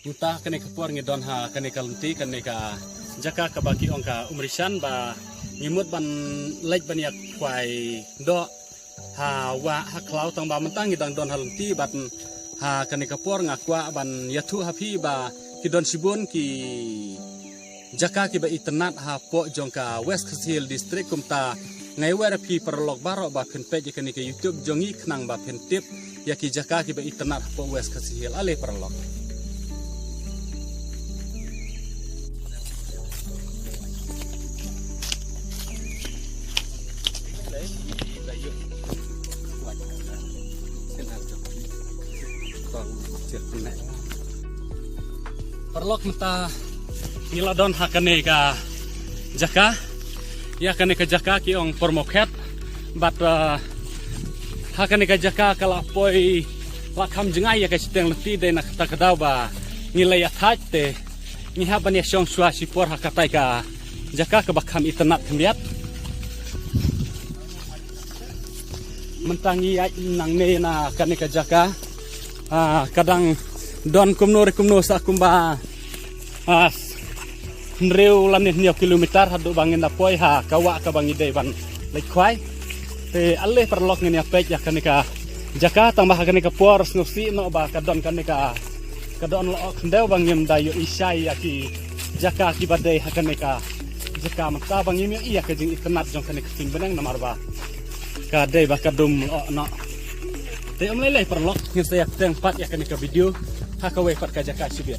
Muta kene kapor ngedon ha kene kalunti kene ka jaka ka baki ongka umrisan ba ngimut ban lej ban yak kwai do ha wa ha klau tong ba mentang ngidang don halunti bat ha kene kapor ngakwa ban yatu hapi ba kidon sibun ki jaka ki ba itnat ha po jongka West Hill district kumta ngai wer pi perlok baro ba pen page kene ke YouTube jongi knang ba pen tip ya ki jaka ki ba itnat po West Hill ale perlok. Perlok mata niladon hakane ka jaka ya kane ka jaka ki ong pormoket bat hakane ka jaka kala poi lakam jengai ya ka siteng leti de nak ta kadau ba nilai athaj te ni haban ya song swa sipor hakatai ka jaka ka bakam itnat khmiat mentangi ai nang ne na kane ka jaka kadang don kumno sa kumba nreu lanih niau kilometer hadu bangin da poi ha kawa ka bangi de ban lekwai te alle perlok ni apek ya kanika jaka tambah kanika por snusi no ba kadon kanika kadon lo kndeu bangim dayo isai aki jaka ki badai hakanika jaka mata bangim iya ka jing ikenat jong kanika tin benang namar ba ka dei ba kadum no te omlele perlok ni saya teng pat ya kanika video hakawe pat ka jaka sibet.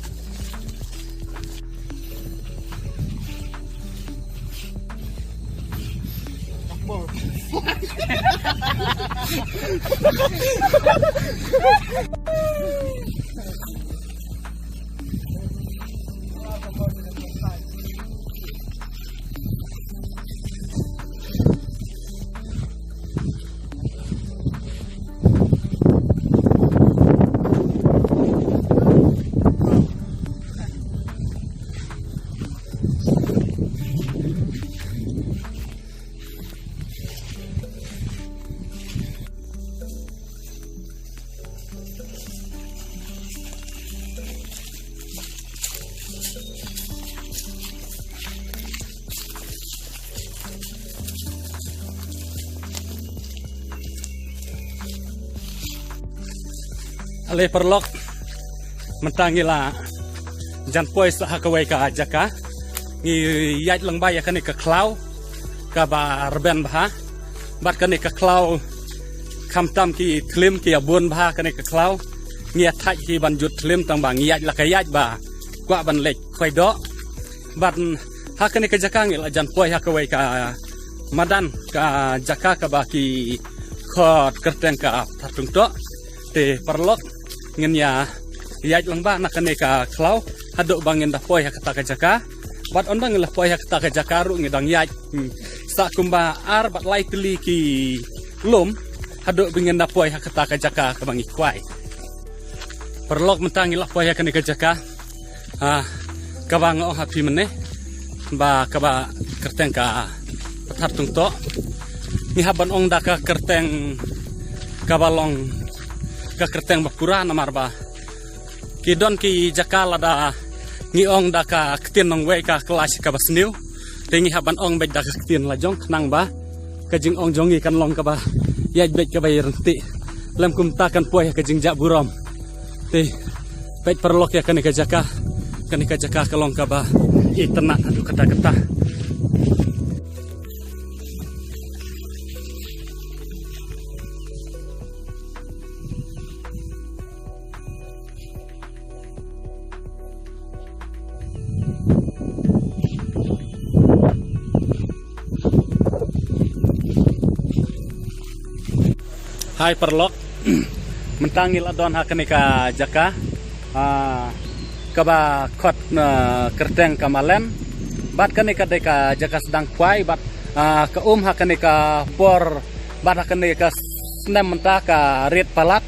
Ale perlok mentangila jan poi sa hakawai ka jaka ngi yait lang ba ya kani ka klau ka ba rben ba bat kani ka klau kamtam ki klim ki abun ba kani ka klau ngi athai ki ban jut klim tang ba ngi yait la ka yait ba kwa ban lek khoi do bat hakani ka jaka ngi la jan poi hakawai ka madan ka jaka ka ba ki khot kerteng ka thatung to te perlok ngenya yait lang ba nakane ka klau hado bangin da poi hakata ka jaka bat ondang la poi hakata ka jaka ru ngedang yait sa kumba ar bat lightly ki lum hado bingin da poi hakata ka jaka ka bangi kwai perlok mentang la poi hakane ka jaka ka bang o happy mene ba ka ba kerteng ka thatung to ni haban ong da ka kerteng ka balong ka kerteng bakura namar ba kidon ki jakala da ngi ong da ka ktin nong we ka kelas ka basniu tengi haban ong bej da ka ktin la jong knang ba ka jing ong jongi kan long ka ba yaj bej ka bay renti lam kum ta kan poy ka jing ja burom te bej perlok ya kanika jaka ka long ka ba itena adu kata-kata. Hai perlok mentangil adon hakane ka jaka kaba khot kerteng kamalen bat kane ka deka jaka sedang kwai bat ka hakane ka por bat hakane ka snem menta ka ret palat